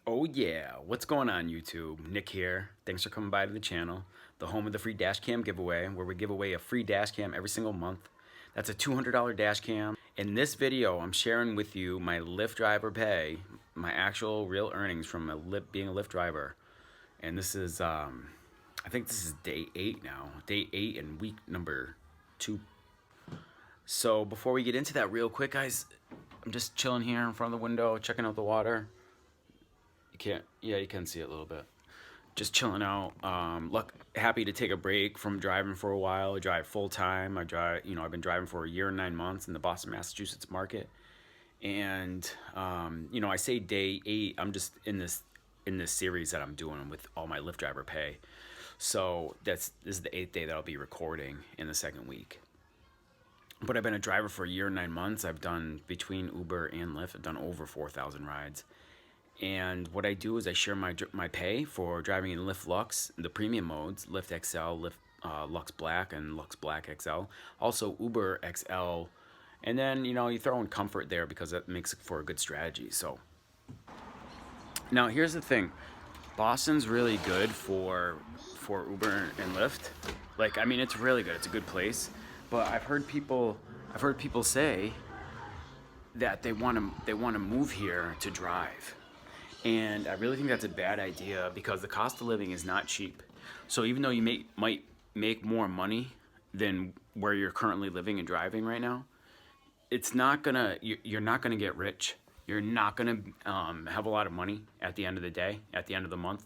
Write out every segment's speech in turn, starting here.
Oh yeah, what's going on YouTube? Nick here. Thanks for coming by to the channel, the home of the free dash cam giveaway, where we give away a free dash cam every single month. That's a $200 dash cam. In this video, I'm sharing with you my Lyft driver pay, my actual real earnings from being a Lyft driver. And this is, I think this is day 8 now, day 8 and week number 2. So before we get into that real quick, guys, I'm just chilling here in front of the window, checking out the water. You can see it a little bit. Just chilling out. Look, happy to take a break from driving for a while. I drive full time. I've been driving for a year and 9 months in the Boston, Massachusetts market. And I say day 8. I'm just in this series that I'm doing with all my Lyft driver pay. So this is the 8th day that I'll be recording in the second week. But I've been a driver for a year and 9 months. I've done, between Uber and Lyft, I've done over 4,000 rides. And what I do is I share my pay for driving in Lyft Lux, the premium modes, Lyft XL, Lyft Lux Black, and Lux Black XL. Also Uber XL. And then, you throw in comfort there because that makes it for a good strategy. So now here's the thing. Boston's really good for Uber and Lyft. It's really good. It's a good place. But I've heard people say that they want to move here to drive. And I really think that's a bad idea because the cost of living is not cheap. So even though you might make more money than where you're currently living and driving right now, you're not gonna get rich. You're not gonna have a lot of money at the end of the day, at the end of the month.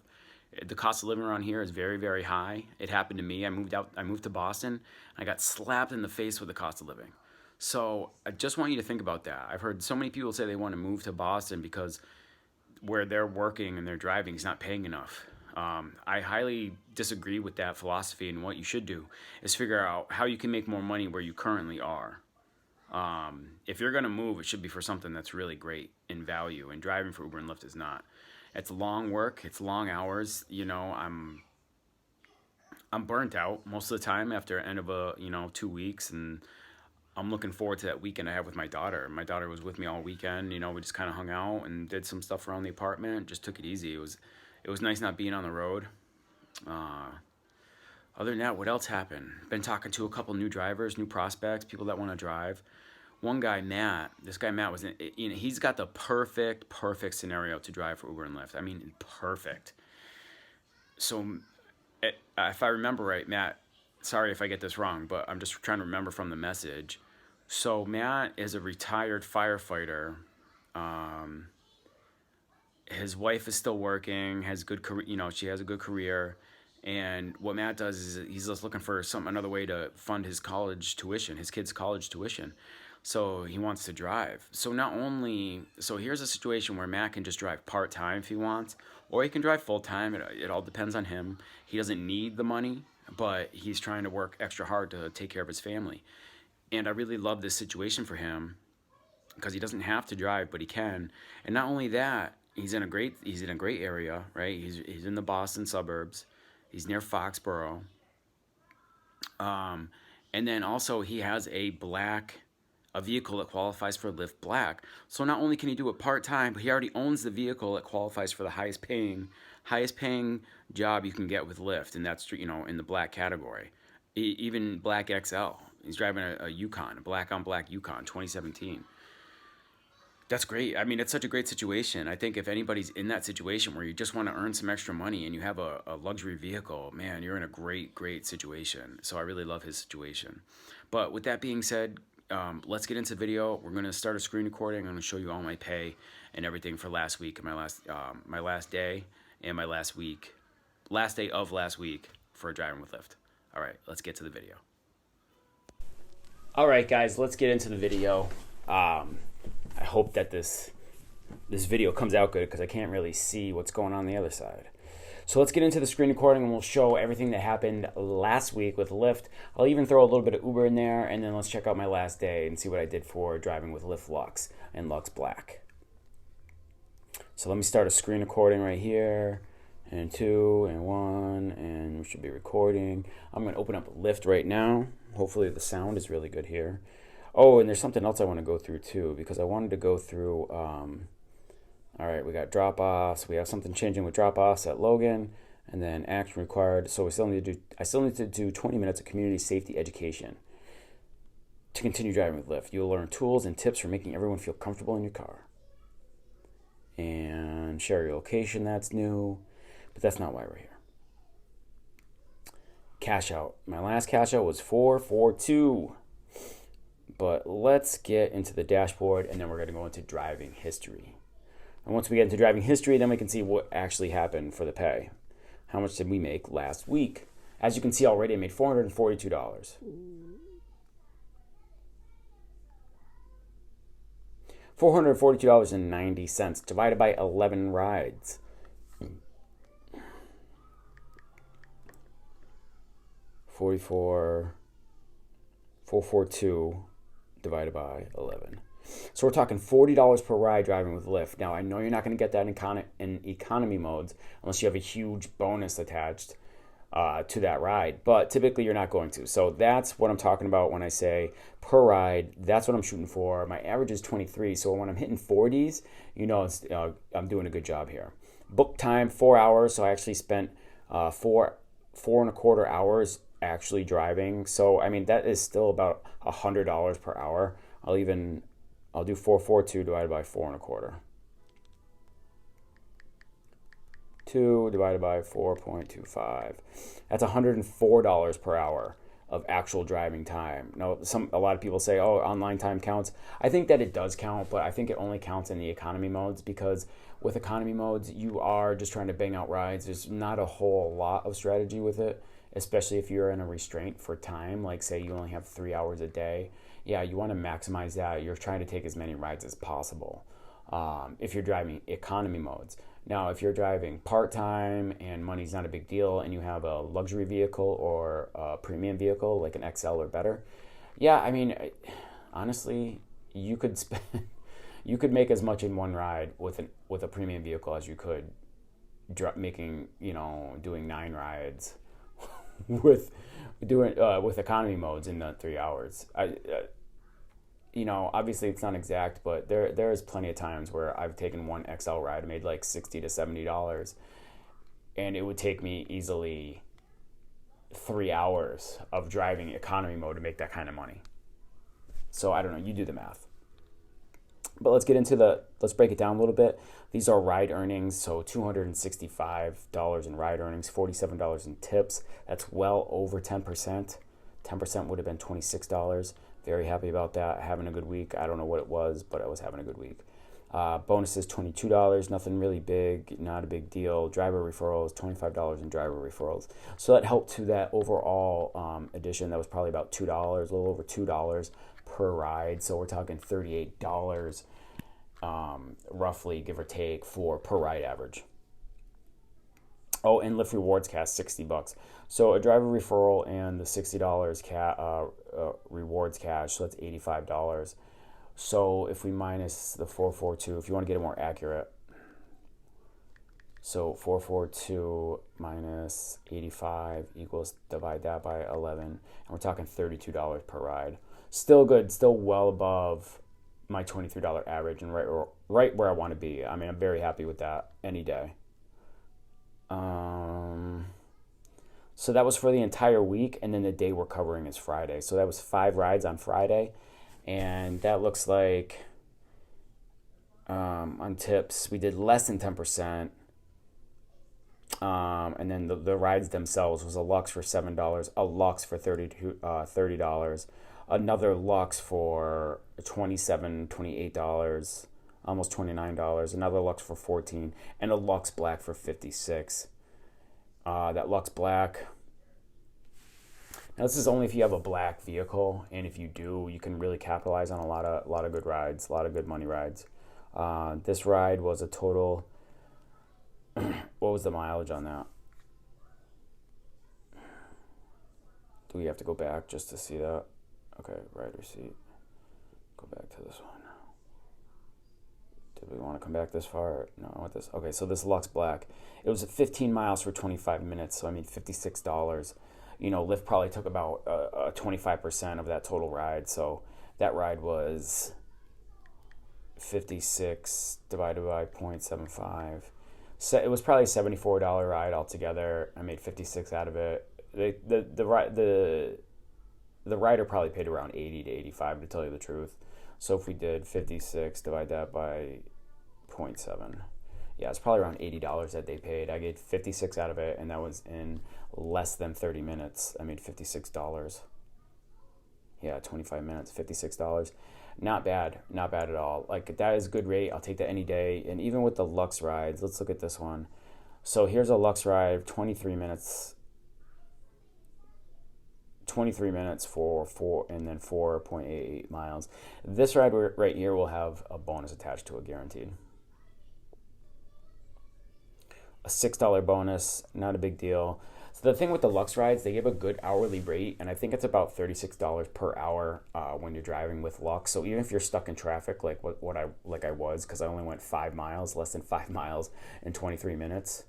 The cost of living around here is very, very high. It happened to me. I moved to Boston. I got slapped in the face with the cost of living. So I just want you to think about that. I've heard so many people say they want to move to Boston because where they're working and they're driving is not paying enough. I highly disagree with that philosophy, and what you should do is figure out how you can make more money where you currently are. If you're going to move, it should be for something that's really great in value, and driving for Uber and Lyft is not. It's long work, it's long hours. I'm burnt out most of the time after the end of 2 weeks, and I'm looking forward to that weekend I have with my daughter. My daughter was with me all weekend. We just kind of hung out and did some stuff around the apartment. Just took it easy. It was nice not being on the road. Other than that, what else happened? Been talking to a couple new drivers, new prospects, people that want to drive. One guy, Matt. This guy, Matt, he's got the perfect scenario to drive for Uber and Lyft. I mean, perfect. So, if I remember right, Matt, sorry if I get this wrong, but I'm just trying to remember from the message. So Matt is a retired firefighter. His wife is still working, has good career. She has a good career. And what Matt does is he's just looking for another way to fund his college tuition, his kids' college tuition. So he wants to drive. So here's a situation where Matt can just drive part-time if he wants, or he can drive full-time. It all depends on him. He doesn't need the money, but he's trying to work extra hard to take care of his family. And I really love this situation for him because he doesn't have to drive, but he can. And not only that, he's in a great area, right? He's in the Boston suburbs. He's near Foxborough. And then also he has a vehicle that qualifies for Lyft Black. So not only can he do it part-time, but he already owns the vehicle that qualifies for the highest paying job you can get with Lyft, and that's in the Black category. Even Black XL. He's driving a Yukon, a black on black Yukon, 2017. That's great. I mean, it's such a great situation. I think if anybody's in that situation where you just want to earn some extra money and you have a luxury vehicle, man, you're in a great situation. So I really love his situation. But with that being said, let's get into the video. We're going to start a screen recording. I'm going to show you all my pay and everything for last week and my last day and my last day of last week for driving with Lyft. All right, let's get to the video. All right, guys, let's get into the video. I hope that this video comes out good because I can't really see what's going on the other side. So let's get into the screen recording and we'll show everything that happened last week with Lyft. I'll even throw a little bit of Uber in there, and then let's check out my last day and see what I did for driving with Lyft Lux and Lux Black. So let me start a screen recording right here, and 2 and 1, and we should be recording. I'm going to open up Lyft right now. Hopefully the sound is really good here. Oh, and there's something else I want to go through too, because I wanted to go through All right, we got drop-offs. We have something changing with drop-offs at Logan, and then action required. So I still need to do 20 minutes of community safety education to continue driving with Lyft. You'll learn tools and tips for making everyone feel comfortable in your car. And share your location, that's new, but that's not why we're here. Cash out. My last cash out was 442. But let's get into the dashboard, and then we're going to go into driving history. And once we get into driving history, then we can see what actually happened for the pay. How much did we make last week? As you can see already, I made $442. $442.90 divided by 11 rides. 442 divided by 11. So we're talking $40 per ride driving with Lyft. Now, I know you're not going to get that in economy modes unless you have a huge bonus attached to that ride. But typically, you're not going to. So that's what I'm talking about when I say per ride. That's what I'm shooting for. My average is 23. So when I'm hitting 40s, I'm doing a good job here. Book time, 4 hours. So I actually spent 4.25 hours actually driving. So, I mean, that is still about $100 per hour. I'll do 442 divided by 4.25. 2 divided by 4.25. That's $104 per hour of actual driving time. Now, a lot of people say, oh, online time counts. I think that it does count, but I think it only counts in the economy modes, because with economy modes, you are just trying to bang out rides. There's not a whole lot of strategy with it, especially if you're in a restraint for time, like say you only have 3 hours a day. Yeah, you want to maximize that. You're trying to take as many rides as possible if you're driving economy modes. Now, if you're driving part-time and money's not a big deal and you have a luxury vehicle or a premium vehicle like an XL or better, yeah, I mean, honestly, you could make as much in one ride with a premium vehicle as you could doing 9 rides with economy modes in the 3 hours. Obviously it's not exact, but there is plenty of times where I've taken one XL ride and made like $60 to $70, and it would take me easily 3 hours of driving economy mode to make that kind of money. So I don't know, you do the math. But let's break it down a little bit. These are ride earnings, so $265 in ride earnings, $47 in tips. That's well over 10%. 10% would have been $26. Very happy about that. Having a good week. I don't know what it was, but I was having a good week. Bonuses, $22. Nothing really big, not a big deal. Driver referrals, $25 in driver referrals. So that helped to that overall addition. That was probably about $2, a little over $2 per ride. So we're talking $38 roughly, give or take, for per ride average. Oh, and Lyft Rewards Cash, $60. So a driver referral and the $60 rewards cash, so that's $85. So if we minus the 442, if you want to get it more accurate, so 442 minus 85 equals, divide that by 11, and we're talking $32 per ride. Still good, still well above my $23 average, and right where I want to be. I mean, I'm very happy with that any day. So that was for the entire week, and then the day we're covering is Friday. So that was 5 rides on Friday, and that looks like on tips we did less than 10%. And then the rides themselves was a Lux for $7, a Lux for $30, another Lux for $27, $28, almost $29, another Lux for $14, and a Lux Black for $56. That Lux Black, now this is only if you have a black vehicle, and if you do, you can really capitalize on a lot of good rides, a lot of good money rides. This ride was a total, what was the mileage on that? Do we have to go back just to see that? Okay, ride receipt. Go back to this one. Did we want to come back this far? No, I want this. Okay, so this Lux Black, it was 15 miles for 25 minutes, so I mean $56. Lyft probably took about 25% of that total ride, so that ride was 56 divided by 0.75. So it was probably a $74 ride altogether. I made 56 out of it. The rider probably paid around 80 to 85 to tell you the truth. So if we did 56, divide that by 0.7. Yeah, it's probably around $80 that they paid. I get 56 out of it, and that was in less than 30 minutes. I made $56. Yeah, 25 minutes, $56. Not bad, not bad at all. Like, that is a good rate. I'll take that any day. And even with the Lux rides, let's look at this one. So here's a Lux ride, 23 minutes. 23 minutes for 4.88 miles. This ride right here will have a bonus attached to it, guaranteed. A $6 bonus, not a big deal. So the thing with the Lux rides, they give a good hourly rate, and I think it's about $36 per hour when you're driving with Lux. So even if you're stuck in traffic, like I was, because I only went 5 miles, less than 5 miles in 23 minutes.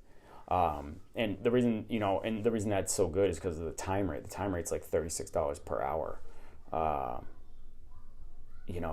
And the reason that's so good is because of the time rate. The time rate's like $36 per hour.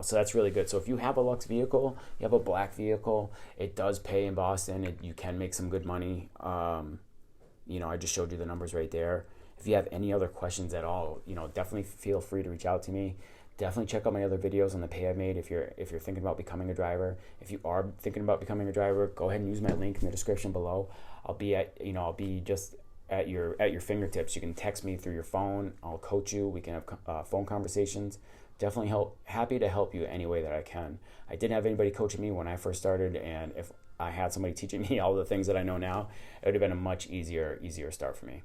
So that's really good. So if you have a Lux vehicle, you have a black vehicle, it does pay in Boston. You can make some good money. I just showed you the numbers right there. If you have any other questions at all, definitely feel free to reach out to me. Definitely check out my other videos on the pay I've made if you're thinking about becoming a driver. If you are thinking about becoming a driver, go ahead and use my link in the description below. I'll be just at your fingertips. You can text me through your phone. I'll coach you. We can have phone conversations. Definitely happy to help you any way that I can. I didn't have anybody coaching me when I first started, and if I had somebody teaching me all the things that I know now, it would have been a much easier start for me.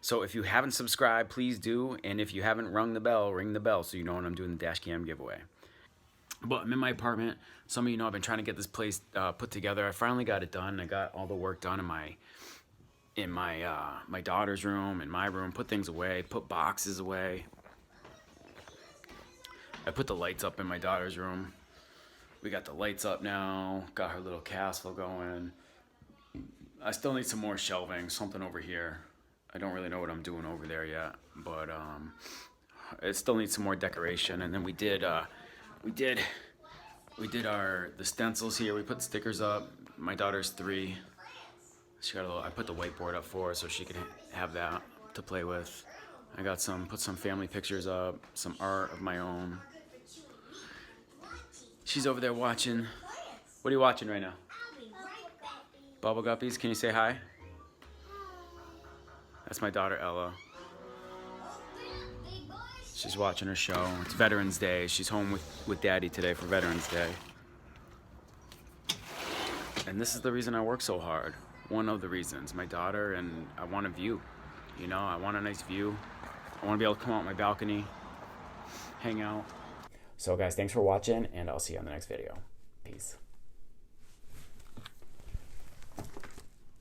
So if you haven't subscribed, please do. And if you haven't rung the bell, ring the bell so you know when I'm doing the dash cam giveaway. But I'm in my apartment. Some of you know I've been trying to get this place put together. I finally got it done. I got all the work done in my daughter's room, in my room, put things away, put boxes away. I put the lights up in my daughter's room. We got the lights up now, got her little castle going. I still need some more shelving, something over here. I don't really know what I'm doing over there yet, but it still needs some more decoration. And then we did the stencils here. We put stickers up. My daughter's 3. She got I put the whiteboard up for her so she could have that to play with. I got put some family pictures up, some art of my own. She's over there watching. What are you watching right now? Bubble Guppies. Can you say hi? That's my daughter Ella. She's watching her show. It's Veterans Day. She's home with Daddy today for Veterans Day. And this is the reason I work so hard. One of the reasons. My daughter, and I want a view. I want a nice view. I want to be able to come out my balcony, hang out. So guys, thanks for watching, and I'll see you on the next video. Peace.